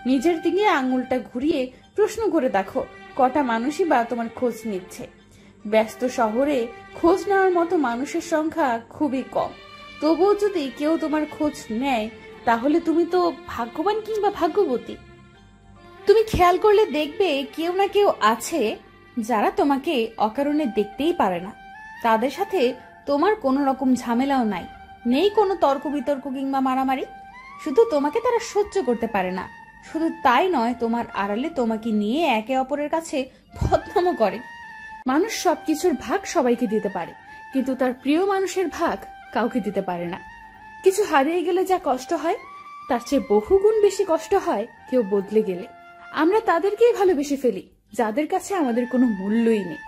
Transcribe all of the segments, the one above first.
নিজের দিকে আঙুলটা ঘুরিয়ে প্রশ্ন করে দেখো, কটা মানুষই বা তোমার খোঁজ নিচ্ছে। ব্যস্ত শহরে খোঁজ নেওয়ার মতো মানুষের সংখ্যা খুবই কম। তবুও যদি কেউ তোমার খোঁজ নেয়, তাহলে তুমি তো ভাগ্যবান কিংবা ভাগ্যবতী। তুমি খেয়াল করলে দেখবে কেউ না কেউ আছে যারা তোমাকে অকারণে দেখতেই পারে না। তাদের সাথে তোমার কোনো রকম ঝামেলাও নাই, নেই কোনো তর্ক বিতর্ক কিংবা মারামারি। শুধু তোমাকে তারা সহ্য করতে পারে না। শুধু তাই নয়, তোমার আড়ালে তোমাকে নিয়ে একে অপরের কাছে বদনামও করে। মানুষ সবকিছুর ভাগ সবাইকে দিতে পারে, কিন্তু তার প্রিয় মানুষের ভাগ কাউকে দিতে পারে না। কিছু হারিয়ে গেলে যা কষ্ট হয়, তার চেয়ে বহুগুণ বেশি কষ্ট হয় কেউ বদলে গেলে। আমরা তাদেরকেই ভালোবেসে ফেলি যাদের কাছে আমাদের কোনো মূল্যই নেই।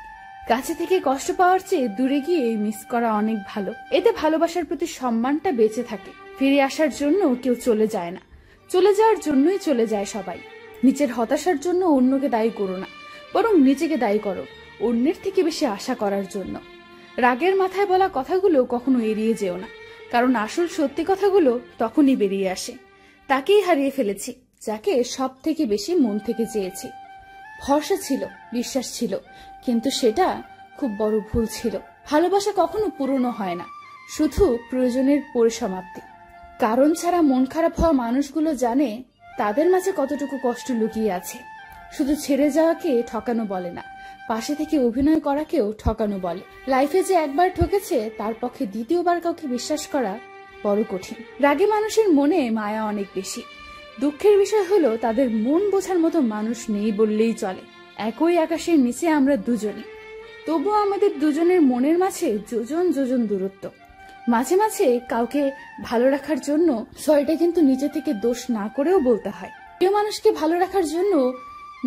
কাছে থেকে কষ্ট পাওয়ার চেয়ে দূরে গিয়ে মিস করা অনেক ভালো। এতে ভালোবাসার প্রতি সম্মানটা বেঁচে থাকে। ফিরে আসার জন্য কেউ চলে যায় না, চলে যাওয়ার জন্যই চলে যায় সবাই। নিজের হতাশার জন্য অন্যকে দায়ী করো না, বরং নিজেকে দায়ী করো অন্যের থেকে বেশি আশা করার জন্য। রাগের মাথায় বলা কথাগুলো কখনো এড়িয়ে যেও না, কারণ আসল সত্যি কথাগুলো তখনই বেরিয়ে আসে। তাকেই হারিয়ে ফেলেছি যাকে সব থেকে বেশি মন থেকে চেয়েছি। ভরসা ছিল, বিশ্বাস ছিল, কিন্তু সেটা খুব বড় ভুল ছিল। ভালোবাসা কখনো পুরনো হয় না, শুধু প্রয়োজনের পরিসমাপ্তি। কারণ ছাড়া মন খারাপ হওয়া মানুষগুলো জানে তাদের মাঝে কতটুকু কষ্ট লুকিয়ে আছে। শুধু ছেড়ে যাওয়াকে ঠকানো বলে না, পাশে থেকে অভিনয় করাকেও ঠকানো বলে। লাইফে যে একবার ঠকেছে তার পক্ষে দ্বিতীয়বার কাউকে বিশ্বাস করা বড় কঠিন। রাগে মানুষের মনে মায়া অনেক বেশি। দুঃখের বিষয় হলো তাদের মন বোঝার মতো মানুষ নেই বললেই চলে। একই আকাশের নিচে আমরা দুজনই, তবুও আমাদের দুজনের মনের মাঝে যোজন যোজন দূরত্ব। মাঝে মাঝে কাউকে ভালো রাখার জন্য সরিটা কিন্তু নিজে থেকে দোষ না করেও বলতে হয়। প্রিয় মানুষকে ভালো রাখার জন্য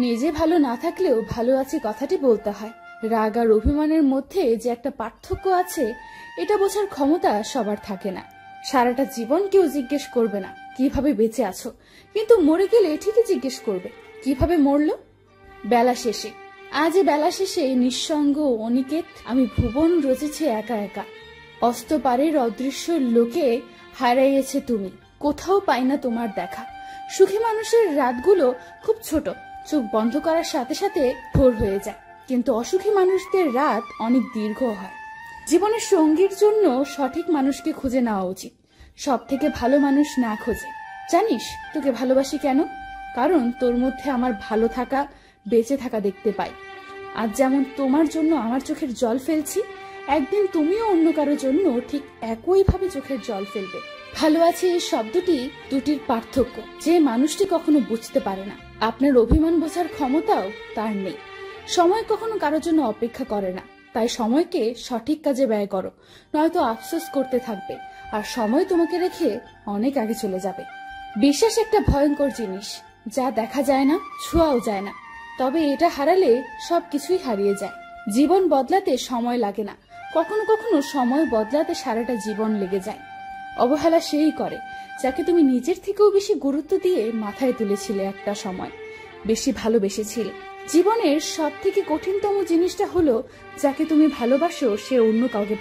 নিজে ভালো না থাকলেও ভালো আছে কথাটি বলতে হয়। রাগ আর অভিমানের মধ্যে যে একটা পার্থক্য আছে, এটা বোঝার ক্ষমতা সবার থাকে না। সারাটা জীবন কেউ জিজ্ঞেস করবে না কিভাবে বেঁচে আছো, কিন্তু মরে গেলে ঠিকই জিজ্ঞেস করবে কিভাবে মরলো। বেলা শেষে, আজ বেলা শেষে নিঃসঙ্গ অনিকেত আমি ভুবন রচেছি একা একা। অস্তপারের অদৃশ্য লোকে হারাইয়েছে তুমি, কোথাও পাই না তোমার দেখা। সুখী মানুষের রাতগুলো খুব ছোট, চোখ বন্ধ করার সাথে সাথে ভোর হয়ে যায়, কিন্তু অসুখী মানুষদের রাত অনেক দীর্ঘ হয়। জীবনের সঙ্গীর জন্য সঠিক মানুষকে খুঁজে নেওয়া উচিত, সব থেকে ভালো মানুষ না খোঁজে। জানিস তোকে ভালোবাসি কেন? কারণ তোর মধ্যে আমার ভালো থাকা, বেঁচে থাকা দেখতে পাই। আজ যেমন তোমার জন্য আমার চোখের জল ফেলছি, একদিন তুমিও অন্য কারোর জন্য ঠিক একইভাবে চোখের জল ফেলবে। ভালো আছে এই শব্দটি দুটির পার্থক্য যে মানুষটি কখনো বুঝতে পারে না। আপনার অভিমান বোঝার ক্ষমতাও তার নেই। সময় কখনো কারোর জন্য অপেক্ষা করে না, তাই সময়কে সঠিক কাজে ব্যয় করো, নয়তো আফসোস করতে থাকবে আর সময় তোমাকে রেখে অনেক আগে চলে যাবে। বিশ্বাস একটা ভয়ঙ্কর জিনিস, যা দেখা যায় না, ছোঁয়াও যায় না, তবে এটা হারালে সবকিছুই হারিয়ে যায়। জীবন বদলাতে সময় লাগে না, কখনো কখনো সময় বদলাতে সারাটা জীবন লেগে যায়। অবহেলা সেই করে যাকে তুমি নিজের থেকেও বেশি গুরুত্ব দিয়ে মাথায় তুলেছিলে একটা সময়, বেশি ভালোবেসেছিলে। জীবনের সব থেকে কঠিনতম জিনিসটা হলো যাকে তুমি ভালোবাসো সে অন্য কাউকে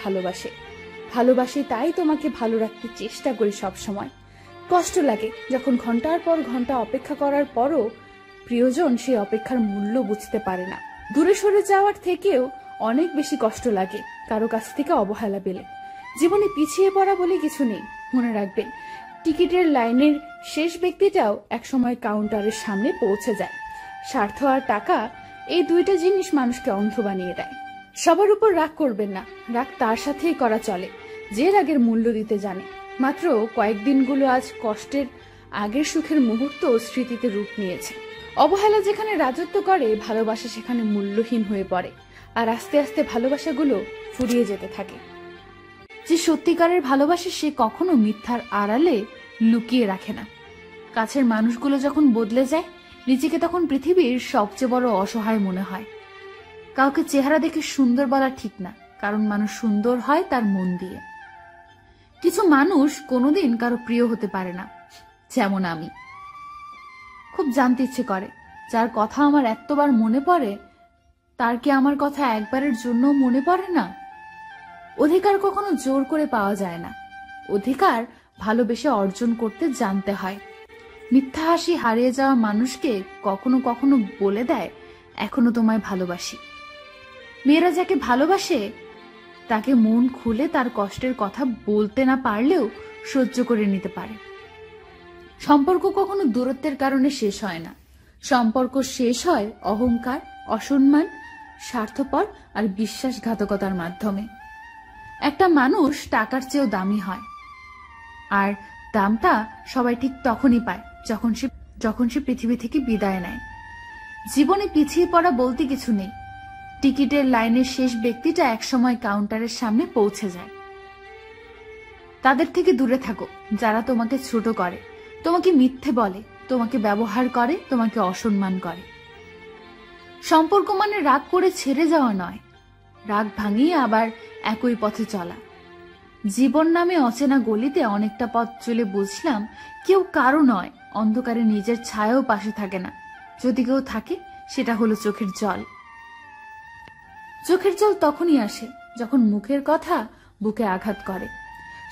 ভালোবাসে তাই তোমাকে ভালো রাখতে চেষ্টা করি সব সময়। কষ্ট লাগে যখন ঘন্টার পর ঘন্টা অপেক্ষা করার পরও প্রিয়জন সেই অপেক্ষার মূল্য বুঝতে পারে না। দূরে সরে যাওয়ার থেকেও অনেক বেশি কষ্ট লাগে কারো কাছ থেকে অবহেলা পেলে। জীবনে পিছিয়ে পড়া বলে কিছু নেই, মনে রাখবেন টিকিটের লাইনের শেষ ব্যক্তিটাও একসময় কাউন্টারের সামনে পৌঁছে যায়। স্বার্থ আর টাকা, এই দুইটা জিনিস মানুষকে অন্ধ বানিয়ে দেয়। সবার উপর রাগ করবেন না, রাগ তার সাথেই করা চলে যে রাগের মূল্য দিতে জানে। মাত্র কয়েকদিনগুলো আজ কষ্টের, আগের সুখের মুহূর্ত স্মৃতিতে রূপ নিয়েছে। অবহেলা যেখানে রাজত্ব করে, ভালোবাসা সেখানে মূল্যহীন হয়ে পড়ে, আর আস্তে আস্তে ভালোবাসাগুলো ফুরিয়ে যেতে থাকে। যে সত্যিকারের ভালোবাসে সে কখনো মিথ্যার আড়ালে লুকিয়ে রাখে না। কাছের মানুষগুলো যখন বদলে যায়, নিজেকে তখন পৃথিবীর সবচেয়ে বড় অসহায় মনে হয়। কাউকে চেহারা দেখে সুন্দর বলা ঠিক না, কারণ মানুষ সুন্দর হয় তার মন দিয়ে। কিছু মানুষ কোনোদিন কারো প্রিয় হতে পারে না, যেমন আমি। খুব জানতে ইচ্ছে করে, যার কথা আমার এতবার মনে পড়ে তার কি আমার কথা একবারের জন্য মনে পড়ে না? অধিকার কখনো জোর করে পাওয়া যায় না, অধিকার ভালোবেসে অর্জন করতে জানতে হয়। মিথ্যা হাসি হারিয়ে যাওয়া মানুষকে কখনো কখনো বলে দেয়, এখনো তোমায় ভালোবাসি। মেয়েরা যাকে ভালোবাসে তাকে মন খুলে তার কষ্টের কথা বলতে না পারলেও সহ্য করে নিতে পারে। সম্পর্ক কখনো দূরত্বের কারণে শেষ হয় না। সম্পর্ক শেষ হয় অহংকার, অসম্মান, স্বার্থপর আর বিশ্বাসঘাতকতার মাধ্যমে। একটা মানুষ টাকার চেয়েও দামি হয়, আর দামটা সবাই ঠিক তখনই পায় যখন সে পৃথিবী থেকে বিদায় নেয়। জীবনে পিছিয়ে পড়া বলতে কিছু নেই। টিকিটের লাইনের শেষ ব্যক্তিটা একসময় কাউন্টারের সামনে পৌঁছে যায়। তাদের থেকে দূরে থাকো যারা তোমাকে ছোট করে, তোমাকে মিথ্যে বলে, তোমাকে ব্যবহার করে, তোমাকে অসম্মান করে। সম্পর্ক মানে রাগ করে ছেড়ে যাওয়া নয়, রাগ ভাঙিয়ে আবার একই পথে চলা। জীবন নামে অচেনা গলিতে অনেকটা পথ চলে বুঝলাম কেউ কারো নয়, অন্ধকারে নিজের ছায়াও পাশে থাকে না। যদি কেউ থাকে সেটা হলো চোখের জল। চোখের জল তখনই আসে যখন মুখের কথা বুকে আঘাত করে।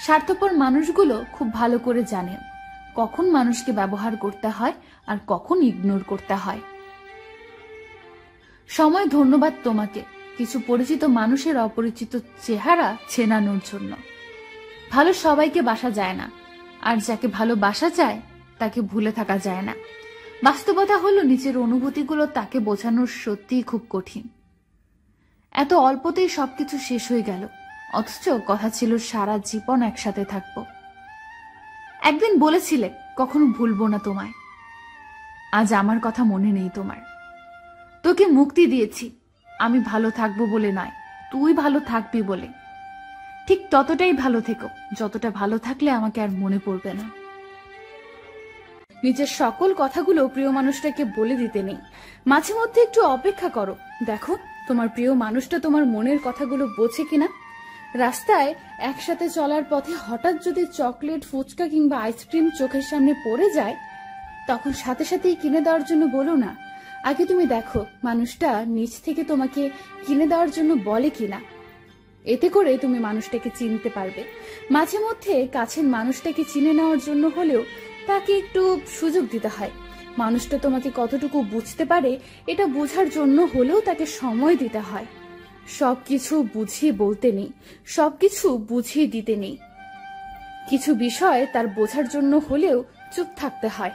স্বার্থপর মানুষগুলো খুব ভালো করে জানেন কখন মানুষকে ব্যবহার করতে হয় আর কখন ইগনোর করতে হয়। সময় ধন্যবাদ তোমাকে কিছু পরিচিত মানুষের অপরিচিত চেহারা চেনানোর জন্য। ভালো সবাইকে বাসা যায় না, আর যাকে ভালোবাসা যায় তাকে ভুলে থাকা যায় না। বাস্তবতা হলো নিজের অনুভূতিগুলো তাকে বোঝানো সত্যিই খুব কঠিন। এত অল্পতেই সবকিছু শেষ হয়ে গেল, অথচ কথা ছিল সারা জীবন একসাথে থাকবো। একদিন বলেছিলে কখনো ভুলবো না তোমায়, আজ আমার কথা মনে নেই তোমার। তোকে মুক্তি দিয়েছি আমি ভালো থাকবো বলে নয়, তুই ভালো থাকবি বলে। ঠিক ততটাই ভালো থেকো যতটা ভালো থাকলে আমাকে আর মনে পড়বে না। নিজের সকল কথাগুলো প্রিয় মানুষটাকে বলে দিতে নেই, মাঝে মধ্যে একটু অপেক্ষা করো, দেখো তোমার প্রিয় মানুষটা তোমার মনের কথাগুলো বোঝে কিনা। রাস্তায় একসাথে চলার পথে হঠাৎ যদি চকলেট, ফুচকা কিংবা আইসক্রিম চোখের সামনে পড়ে যায়, তখন সাথে সাথেই কিনে দেওয়ার জন্য বলো না। আগে তুমি দেখো মানুষটা নিজ থেকে তোমাকে কিনে দেওয়ার জন্য বলে কিনা। এতে করে তুমি মানুষটাকে চিনতে পারবে। মাঝে মধ্যে কাছের মানুষটাকে চিনে নেওয়ার জন্য হলেও তাকে একটু সুযোগ দিতে হয়। মানুষটা তোমাকে কতটুকু বুঝতে পারে এটা বোঝার জন্য হলেও তাকে সময় দিতে হয়। সবকিছু বুঝিয়ে বলতে নেই, সবকিছু বুঝিয়ে দিতে নেই। কিছু বিষয় তার বোঝার জন্য হলেও চুপ থাকতে হয়।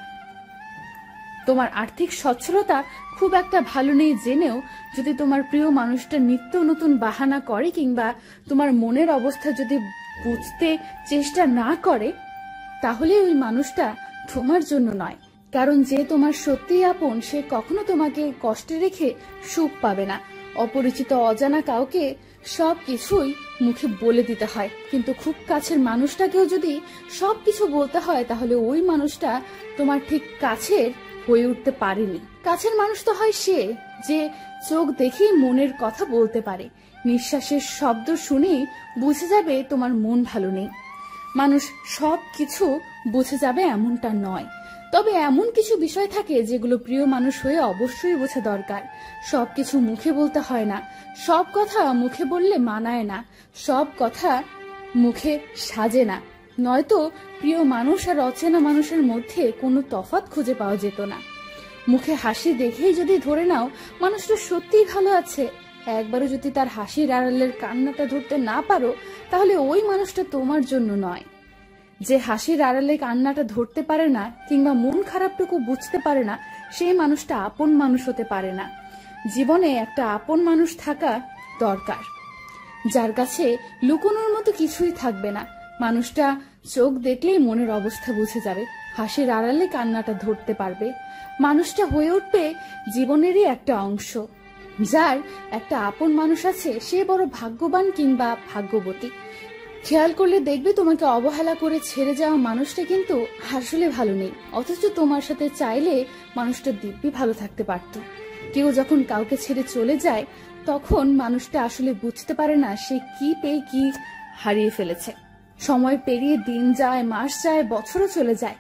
তোমার আর্থিক সচ্ছলতা খুব একটা ভালো নেই জেনেও যদি তোমার প্রিয় মানুষটা নিত্য নতুন বাহানা করে কিংবা তোমার মনের অবস্থা যদি বুঝতে চেষ্টা না করে, তাহলে ওই মানুষটা তোমার জন্য নয়। কারণ যে তোমার সত্যিই আপন সে কখনো তোমাকে কষ্টে রেখে সুখ পাবে না। অপরিচিত অজানা কাউকে সবকিছুই মুখে বলে দিতে হয়, কিন্তু খুব কাছের মানুষটাকেও যদি সবকিছু বলতে হয় তাহলে ওই মানুষটা তোমার ঠিক কাছের হয়ে উঠতে পারেনি। কাছের মানুষ তো হয় সে যে চোখ দেখেই মনের কথা বলতে পারে, নিঃশ্বাসের শব্দ শুনেই বুঝে যাবে তোমার মন ভালো নেই। মানুষ সবকিছু বুঝে যাবে এমনটা নয়, তবে এমন কিছু বিষয় থাকে যেগুলো প্রিয় মানুষ হয়ে অবশ্যই বোঝা দরকার। সবকিছু মুখে বলতে হয় না, সব কথা মুখে বললে মানায় না, সব কথা মুখে সাজে না, নয়তো প্রিয় মানুষ আর অচেনা মানুষের মধ্যে কোনো তফাৎ খুঁজে পাওয়া যেত না। মুখে হাসি দেখেই যদি ধরে নাও মানুষটা সত্যিই ভালো আছে, একবারও যদি তার হাসির আড়ালের কান্নাটা ধরতে না পারো, তাহলে ওই মানুষটা তোমার জন্য নয়। যে হাসির আড়ালে কান্নাটা ধরতে পারে না কিংবা মন খারাপটুকু বুঝতে পারে না, সেই মানুষটা আপন মানুষ হতে পারে না। জীবনে একটা আপন মানুষ থাকা দরকার, যার কাছে লুকোনোর মতো কিছুই থাকবে না। মানুষটা চোখ দেখলেই মনের অবস্থা বুঝে যাবে, হাসির আড়ালে কান্নাটা ধরতে পারবে। মানুষটা হয়ে উঠবে জীবনেরই একটা অংশ। যার একটা আপন মানুষ আছে সে বড় ভাগ্যবান কিংবা ভাগ্যবতী। খেয়াল করলে দেখবে তোমাকে অবহেলা করে ছেড়ে যাওয়া মানুষটা কিন্তু আসলে ভালো নেই, অথচ তোমার সাথে চাইলে মানুষটা দিব্যি ভালো থাকতে পারত। কেউ যখন কাউকে ছেড়ে চলে যায় তখন মানুষটা আসলে বুঝতে পারে না সে কি পেয়ে কি হারিয়ে ফেলেছে। সময় পেরিয়ে দিন যায়, মাস যায়, বছরও চলে যায়,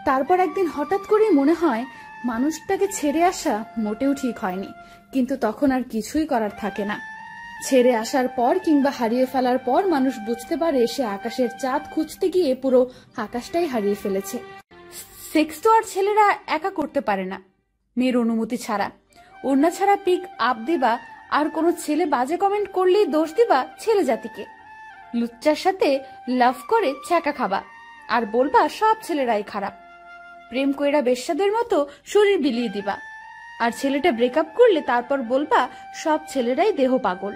তারপর একদিন হঠাৎ করেই মনে হয় মানুষটাকে ছেড়ে আসা মোটেও ঠিক হয়নি, কিন্তু তখন আর কিছুই করার থাকে না। ছেড়ে আসার পর কিংবা হারিয়ে ফেলার পর মানুষ বুঝতে পারে সে আকাশের চাঁদ খুঁজতে গিয়ে পুরো আকাশটাই হারিয়ে ফেলেছে। সেক্স তো আর ছেলেরা একা করতে পারে না মেয়ের অনুমতি ছাড়া। ওড়না ছাড়া পিক আপ দিবা আর কোনো ছেলে বাজে কমেন্ট করলেই দোষ দিবা ছেলে জাতিকে। লুচ্চার সাথে লাভ করে ছ্যাঁকা খাবা আর বলবা সব ছেলেরাই খারাপ। প্রেম কইরা বেশ্যাদের মতো শরীর বিলিয়ে দিবা আর ছেলেটা ব্রেকআপ করলে তারপর বলবা সব ছেলেরাই দেহ পাগল।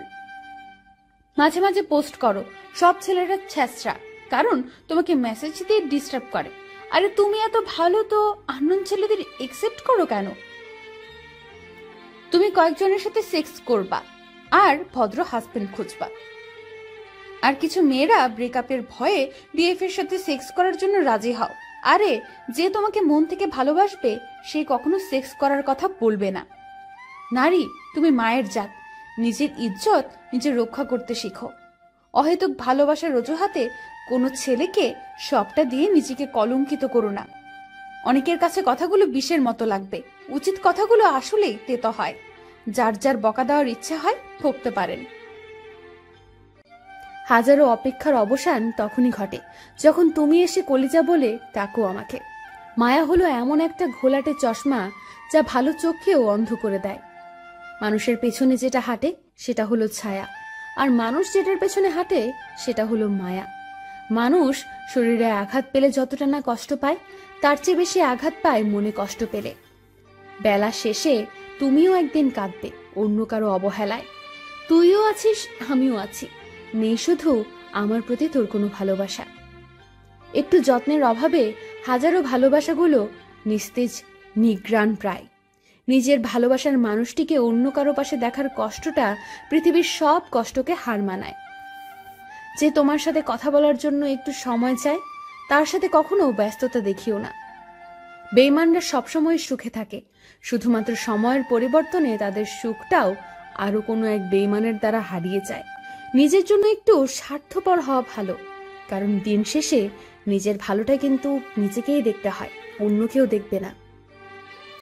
মাঝে মাঝে পোস্ট করো সব ছেলেরা ছ্যাঁচড়া, কারণ তোমাকে মেসেজ দিয়ে ডিস্টার্ব করে। আরে তুমি এত ভালো তো আননোন ছেলেদের একসেপ্ট করো কেন? তুমি কয়েকজনের সাথে সেক্স করবা আর ভদ্র হাজবেন্ড খুঁজবা। আর কিছু মেয়েরা ব্রেকআপের ভয়ে বিএফ এর সাথে সেক্স করার জন্য রাজি হও। আরে যে তোমাকে মন থেকে ভালোবাসবে সে কখনো সেক্স করার কথা বলবে না। নারী, তুমি মায়ের জাত, নিজের ইজ্জত নিজে রক্ষা করতে শিখো। অহেতুক ভালোবাসার অজুহাতে কোনো ছেলেকে সবটা দিয়ে নিজেকে কলঙ্কিত করো না। অনেকের কাছে কথাগুলো বিষের মতো লাগবে, উচিত কথাগুলো আসলেই তেতো হয়। যার যার বকা দেওয়ার ইচ্ছা হয় ভুগতে পারেন। হাজারো অপেক্ষার অবসান তখনই ঘটে যখন তুমি এসে কলিজা বলে ডাকো আমাকে। মায়া হলো এমন একটা ঘোলাটে চশমা যা ভালো চোখকেও অন্ধ করে দেয়। মানুষের পেছনে যেটা হাঁটে সেটা হলো ছায়া, আর মানুষ যেটার পেছনে হাঁটে সেটা হলো মায়া। মানুষ শরীরে আঘাত পেলে যতটা না কষ্ট পায় তার চেয়ে বেশি আঘাত পায় মনে কষ্ট পেলে। বেলা শেষে তুমিও একদিন কাঁদবে অন্য কারো অবহেলায়। তুইও আছিস, আমিও আছি, নেই শুধু আমার প্রতি তোর কোনো ভালোবাসা। একটু যত্নের অভাবে হাজারো ভালোবাসাগুলো নিস্তেজ, নিগ্রাণ প্রায়। নিজের ভালোবাসার মানুষটিকে অন্য কারো পাশে দেখার কষ্টটা পৃথিবীর সব কষ্টকে হার মানায়। যে তোমার সাথে কথা বলার জন্য একটু সময় চায় তার সাথে কখনো ব্যস্ততা দেখিও না। বেঈমানরা সবসময় সুখে থাকে, শুধুমাত্র সময়ের পরিবর্তনে তাদের সুখটাও আরো কোনো এক বেঈমানের দ্বারা হারিয়ে যায়। নিজের জন্য একটু স্বার্থপর হওয়া ভালো, কারণ দিন শেষে নিজের ভালোটা কিন্তু নিজেকেই দেখতে হয়, অন্য কেউ দেখবে না।